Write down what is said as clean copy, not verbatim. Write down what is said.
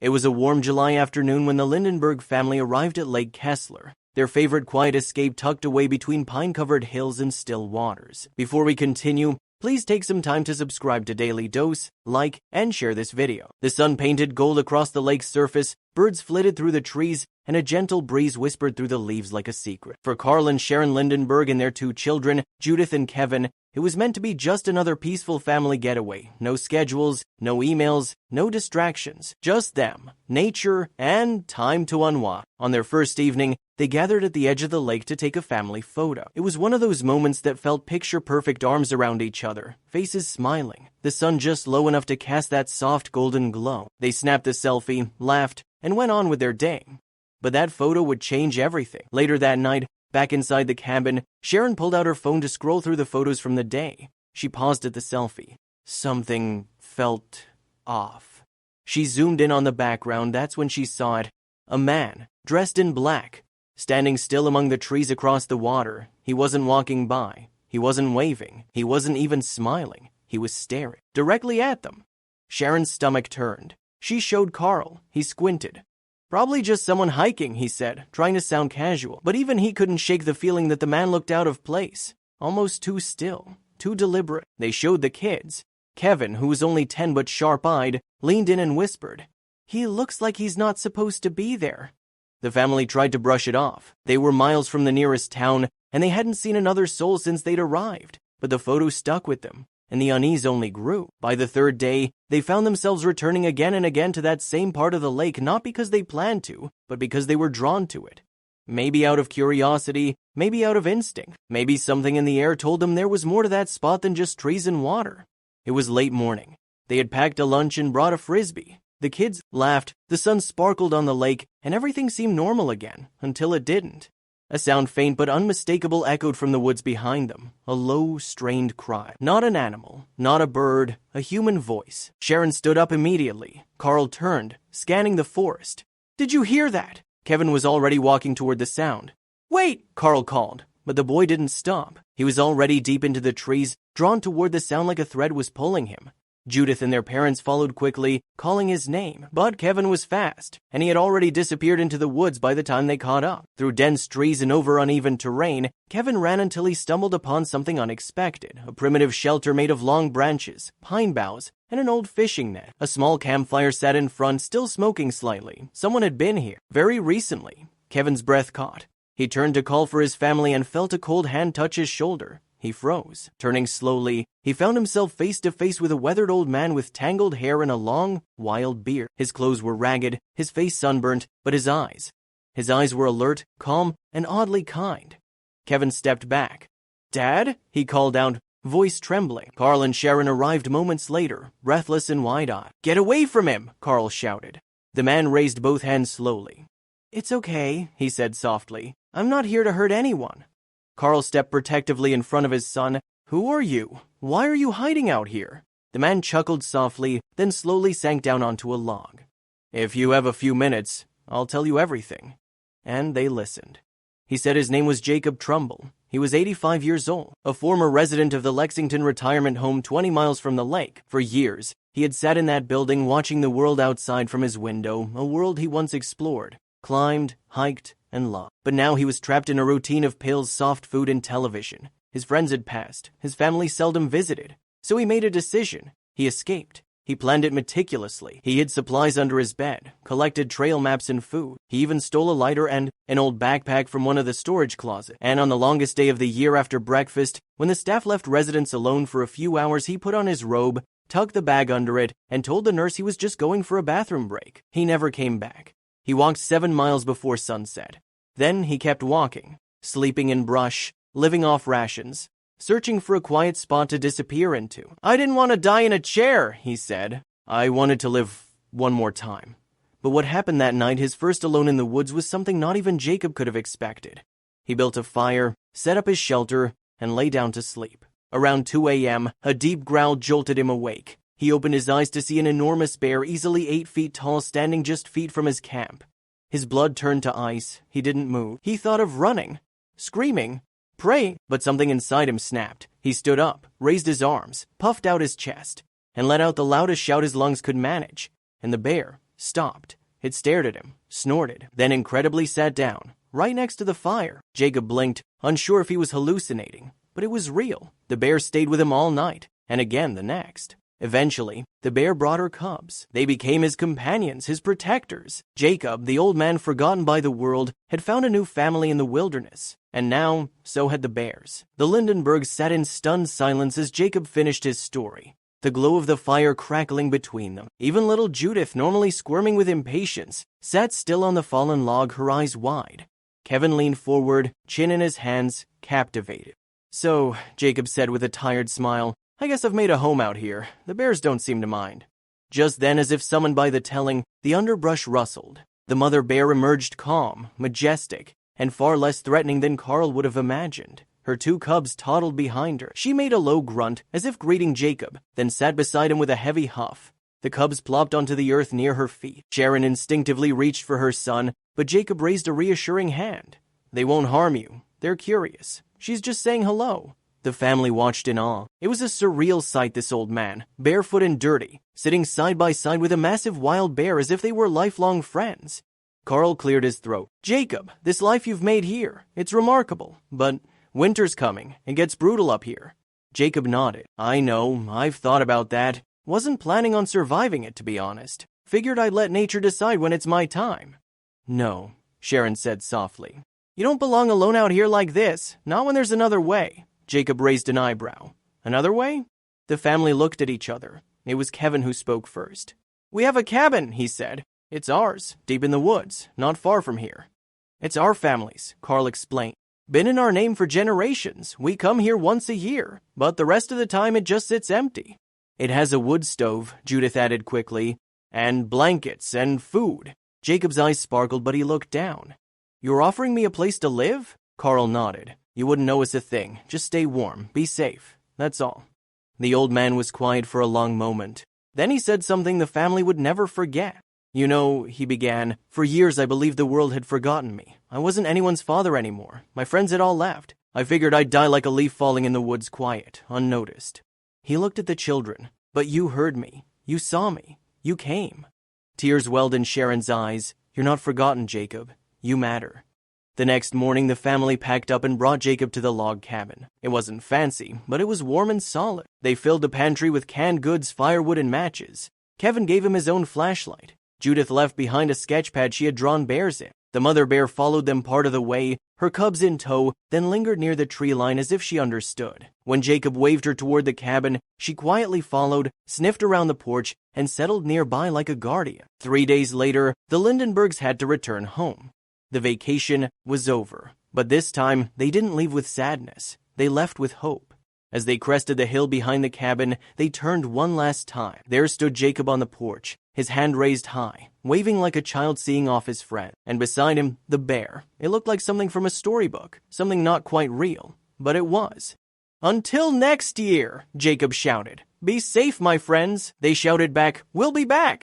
It was a warm July afternoon when the Lindenberg family arrived at Lake Kessler, their favorite quiet escape tucked away between pine-covered hills and still waters. Before we continue, please take some time to subscribe to Dailydose, like, and share this video. The sun painted gold across the lake's surface, birds flitted through the trees, and a gentle breeze whispered through the leaves like a secret. For Carl and Sharon Lindenberg and their two children, Judith and Kevin, it was meant to be just another peaceful family getaway. No schedules, no emails, no distractions. Just them, nature, and time to unwind. On their first evening, they gathered at the edge of the lake to take a family photo. It was one of those moments that felt picture-perfect, arms around each other, faces smiling, the sun just low enough to cast that soft golden glow. They snapped a selfie, laughed, and went on with their day. But that photo would change everything. Later that night, back inside the cabin, Sharon pulled out her phone to scroll through the photos from the day. She paused at the selfie. Something felt off. She zoomed in on the background. That's when she saw it. A man, dressed in black, standing still among the trees across the water. He wasn't walking by. He wasn't waving. He wasn't even smiling. He was staring directly at them. Sharon's stomach turned. She showed Carl. He squinted. Probably just someone hiking, he said, trying to sound casual. But even he couldn't shake the feeling that the man looked out of place. Almost too still, too deliberate. They showed the kids. Kevin, who was only 10 but sharp-eyed, leaned in and whispered, "He looks like he's not supposed to be there." The family tried to brush it off. They were miles from the nearest town, and they hadn't seen another soul since they'd arrived. But the photo stuck with them, and the unease only grew. By the third day, they found themselves returning again and again to that same part of the lake, not because they planned to, but because they were drawn to it. Maybe out of curiosity, maybe out of instinct, maybe something in the air told them there was more to that spot than just trees and water. It was late morning. They had packed a lunch and brought a frisbee. The kids laughed, the sun sparkled on the lake, and everything seemed normal again, until it didn't. A sound faint but unmistakable echoed from the woods behind them, a low, strained cry. Not an animal, not a bird, a human voice. Sharon stood up immediately. Carl turned, scanning the forest. "Did you hear that?" Kevin was already walking toward the sound. "Wait!" Carl called, but the boy didn't stop. He was already deep into the trees, drawn toward the sound like a thread was pulling him. Judith and their parents followed quickly, calling his name. But Kevin was fast, and he had already disappeared into the woods by the time they caught up. Through dense trees and over uneven terrain, Kevin ran until he stumbled upon something unexpected. A primitive shelter made of long branches, pine boughs, and an old fishing net. A small campfire sat in front, still smoking slightly. Someone had been here, very recently. Kevin's breath caught. He turned to call for his family and felt a cold hand touch his shoulder. He froze. Turning slowly, he found himself face to face with a weathered old man with tangled hair and a long, wild beard. His clothes were ragged, his face sunburnt, but his eyes were alert, calm, and oddly kind. Kevin stepped back. "Dad?" he called out, voice trembling. Carl and Sharon arrived moments later, breathless and wide-eyed. "Get away from him!" Carl shouted. The man raised both hands slowly. "It's okay," he said softly. "I'm not here to hurt anyone." Carl stepped protectively in front of his son. "Who are you? Why are you hiding out here?" The man chuckled softly, then slowly sank down onto a log. "If you have a few minutes, I'll tell you everything." And they listened. He said his name was Jacob Trumbull. He was 85 years old, a former resident of the Lexington retirement home 20 miles from the lake. For years, he had sat in that building watching the world outside from his window, a world he once explored, climbed, hiked, and loved. But now he was trapped in a routine of pills, soft food, and television. His friends had passed. His family seldom visited. So he made a decision. He escaped. He planned it meticulously. He hid supplies under his bed, collected trail maps and food. He even stole a lighter and an old backpack from one of the storage closets. And on the longest day of the year after breakfast, when the staff left residents alone for a few hours, he put on his robe, tucked the bag under it, and told the nurse he was just going for a bathroom break. He never came back. He walked 7 miles before sunset. Then he kept walking, sleeping in brush, living off rations, searching for a quiet spot to disappear into. "I didn't want to die in a chair," he said. "I wanted to live one more time." But what happened that night, his first alone in the woods, was something not even Jacob could have expected. He built a fire, set up his shelter, and lay down to sleep. Around 2 a.m., a deep growl jolted him awake. He opened his eyes to see an enormous bear, easily 8 feet tall, standing just feet from his camp. His blood turned to ice. He didn't move. He thought of running, screaming, praying, but something inside him snapped. He stood up, raised his arms, puffed out his chest, and let out the loudest shout his lungs could manage. And the bear stopped. It stared at him, snorted, then incredibly sat down, right next to the fire. Jacob blinked, unsure if he was hallucinating, but it was real. The bear stayed with him all night, and again the next. Eventually, the bear brought her cubs. They became his companions, his protectors. Jacob, the old man forgotten by the world, had found a new family in the wilderness, and now, so had the bears. The Lindenbergs sat in stunned silence as Jacob finished his story, the glow of the fire crackling between them. Even little Judith, normally squirming with impatience, sat still on the fallen log, her eyes wide. Kevin leaned forward, chin in his hands, captivated. "So," Jacob said with a tired smile, "I guess I've made a home out here. The bears don't seem to mind." Just then, as if summoned by the telling, the underbrush rustled. The mother bear emerged calm, majestic, and far less threatening than Carl would have imagined. Her two cubs toddled behind her. She made a low grunt, as if greeting Jacob, then sat beside him with a heavy huff. The cubs plopped onto the earth near her feet. Sharon instinctively reached for her son, but Jacob raised a reassuring hand. "They won't harm you. They're curious. She's just saying hello." The family watched in awe. It was a surreal sight, this old man, barefoot and dirty, sitting side by side with a massive wild bear as if they were lifelong friends. Carl cleared his throat. "Jacob, this life you've made here, it's remarkable, but winter's coming. It gets brutal up here." Jacob nodded. "I know, I've thought about that. Wasn't planning on surviving it, to be honest. Figured I'd let nature decide when it's my time." "No," Sharon said softly. "You don't belong alone out here like this, not when there's another way." Jacob raised an eyebrow. "Another way?" The family looked at each other. It was Kevin who spoke first. "We have a cabin," he said. "It's ours, deep in the woods, not far from here." "It's our family's," Carl explained. "Been in our name for generations. We come here once a year, but the rest of the time it just sits empty." "It has a wood stove," Judith added quickly, "and blankets and food." Jacob's eyes sparkled, but he looked down. "You're offering me a place to live?" Carl nodded. "You wouldn't notice a thing. Just stay warm. Be safe. That's all." The old man was quiet for a long moment. Then he said something the family would never forget. "You know," he began, "for years I believed the world had forgotten me. I wasn't anyone's father anymore. My friends had all left. I figured I'd die like a leaf falling in the woods, quiet, unnoticed." He looked at the children. "But you heard me. You saw me. You came." Tears welled in Sharon's eyes. "You're not forgotten, Jacob. You matter." The next morning, the family packed up and brought Jacob to the log cabin. It wasn't fancy, but it was warm and solid. They filled the pantry with canned goods, firewood, and matches. Kevin gave him his own flashlight. Judith left behind a sketch pad she had drawn bears in. The mother bear followed them part of the way, her cubs in tow, then lingered near the tree line as if she understood. When Jacob waved her toward the cabin, she quietly followed, sniffed around the porch, and settled nearby like a guardian. 3 days later, the Lindenbergs had to return home. The vacation was over, but this time they didn't leave with sadness. They left with hope. As they crested the hill behind the cabin, they turned one last time. There stood Jacob on the porch, his hand raised high, waving like a child seeing off his friend. And beside him, the bear. It looked like something from a storybook, something not quite real, but it was. "Until next year," Jacob shouted. "Be safe, my friends." They shouted back, "We'll be back."